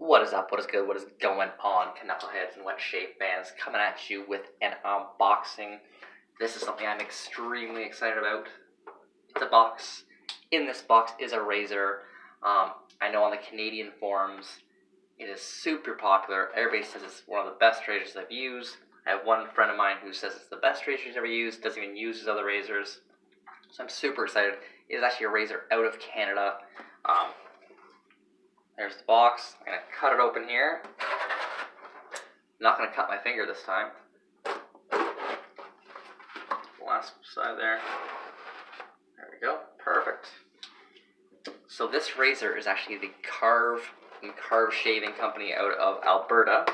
What is up? What is good? What is going on? Knuckleheads and wet shave fans coming at you with an unboxing. This is something I'm extremely excited about. It's a box. In this box is a razor. I know on the Canadian forums it is super popular. Everybody says it's one of the best razors I've used. I have one friend of mine who says it's the best razor he's ever used, doesn't even use his other razors. So I'm super excited. It is actually a razor out of Canada. There's the box. I'm going to cut it open here. I'm not going to cut my finger this time. Last side there. There we go. Perfect. So this razor is actually the Karve shaving company out of Alberta.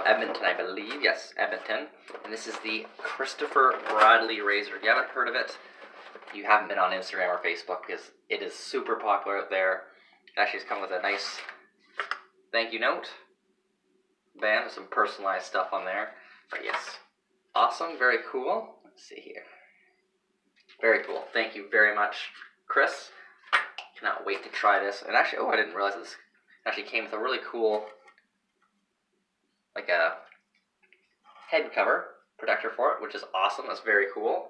Edmonton, I believe. Yes, Edmonton. And this is the Christopher Bradley razor. If you haven't heard of it, you haven't been on Instagram or Facebook because it is super popular out there. It actually has come with a nice thank you note. Band with some personalized stuff on there. But yes, awesome, very cool. Let's see here. Very cool. Thank you very much, Chris. Cannot wait to try this. And actually, I didn't realize this actually came with a really cool, like a head cover protector for it, which is awesome. That's very cool.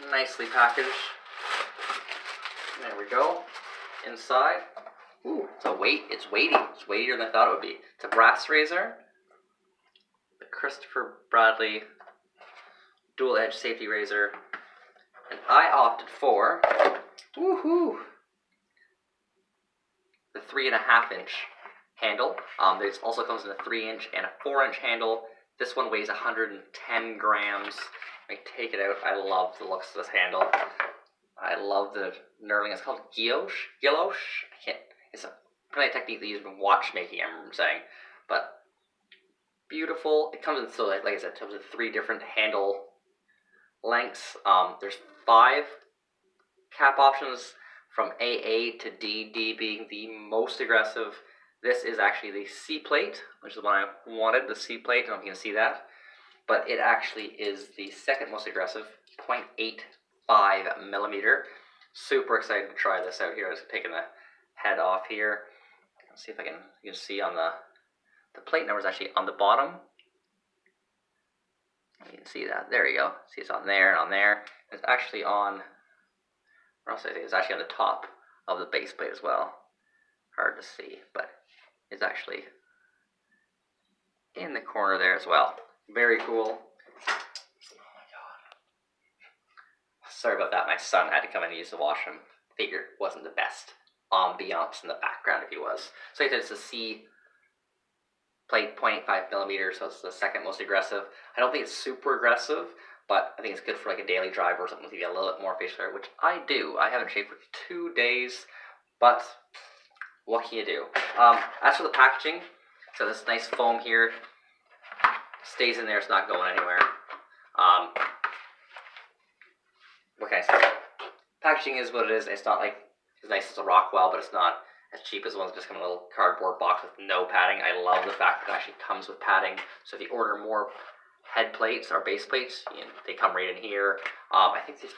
Nicely packaged. There we go. Inside, ooh, it's weighty. It's weightier than I thought it would be. It's a brass razor. The Christopher Bradley dual edge safety razor. And I opted for, woohoo, the 3.5 inch handle. This also comes in a 3-inch and a 4-inch handle. This one weighs 110 grams. Let me take it out. I love the looks of this handle. I love the knurling. It's called guilloche. It's a technique they use in watchmaking, I remember saying. But beautiful. It comes in, so like I said, it comes in 3 different handle lengths. There's 5 cap options from AA to D, D being the most aggressive. This is actually the C plate, which is the one I wanted, the C plate. I don't know if you can see that. But it actually is the second most aggressive, 0.85 millimeter. Super excited to try this out here. I'm just taking the head off here. Let's see if you can see on the plate number is actually on the bottom. You can see that. There you go. See, it's on there and on there. It's actually on, or else I think it's actually on the top of the base plate as well. Hard to see, but it's actually in the corner there as well. Very cool. Sorry about that, my son had to come in and use the washroom. Figured it wasn't the best ambiance in the background if he was. So it's a C plate, 0.85 millimeters, so it's the second most aggressive. I don't think it's super aggressive, but I think it's good for like a daily drive or something to get a little bit more facial hair, which I do. I haven't shaved for 2 days, but what can you do? As for the packaging, so this nice foam here stays in there, it's not going anywhere. What can I say? Packaging is what it is. It's not like as nice as a Rockwell, but it's not as cheap as the ones that just come in a little cardboard box with no padding. I love the fact that it actually comes with padding. So if you order more head plates or base plates, they come right in here. I think these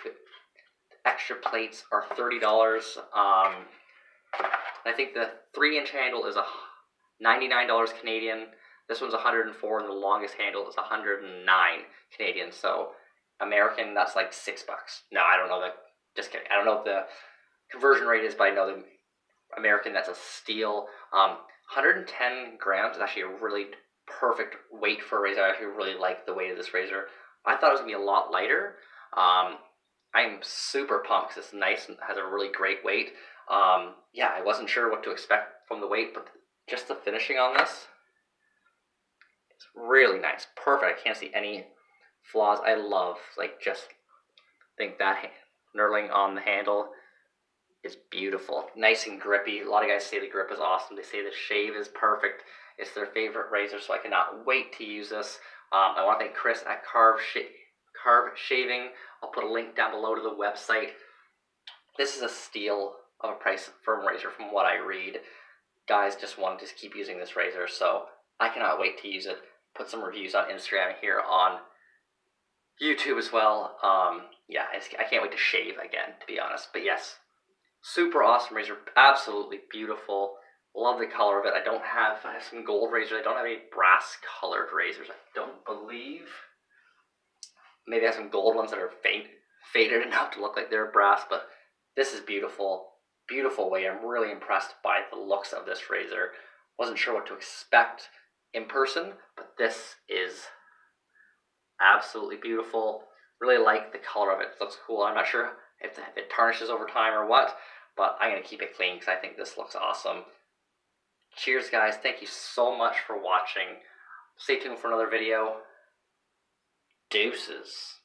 extra plates are $30. I think the 3-inch handle is $99 Canadian. This one's $104, and the longest handle is $109 Canadian. So American, that's like $6. No, I don't know just kidding. I don't know what the conversion rate is, but I know the American, that's a steal. 110 grams is actually a really perfect weight for a razor. I actually really like the weight of this razor. I thought it was going to be a lot lighter. I'm super pumped because it's nice and has a really great weight. Yeah, I wasn't sure what to expect from the weight, but just the finishing on this, it's really nice. Perfect. I can't see any flaws. I love, think that knurling on the handle is beautiful. Nice and grippy. A lot of guys say the grip is awesome. They say the shave is perfect. It's their favorite razor, so I cannot wait to use this. I want to thank Chris at Karve Shaving. I'll put a link down below to the website. This is a steal of a price for a razor from what I read. Guys just want to keep using this razor, so I cannot wait to use it. Put some reviews on Instagram here on YouTube as well. Yeah, I can't wait to shave again, to be honest. But yes, super awesome razor, absolutely beautiful. Love the color of it. I have some gold razors. I don't have any brass colored razors, I don't believe. Maybe I have some gold ones that are faded enough to look like they're brass, but this is beautiful. Beautiful way. I'm really impressed by the looks of this razor. Wasn't sure what to expect in person, but this is absolutely beautiful. Really like the color of it. It looks cool. I'm not sure if it tarnishes over time or what, but I'm going to keep it clean because I think this looks awesome. Cheers, guys. Thank you so much for watching. Stay tuned for another video. Deuces.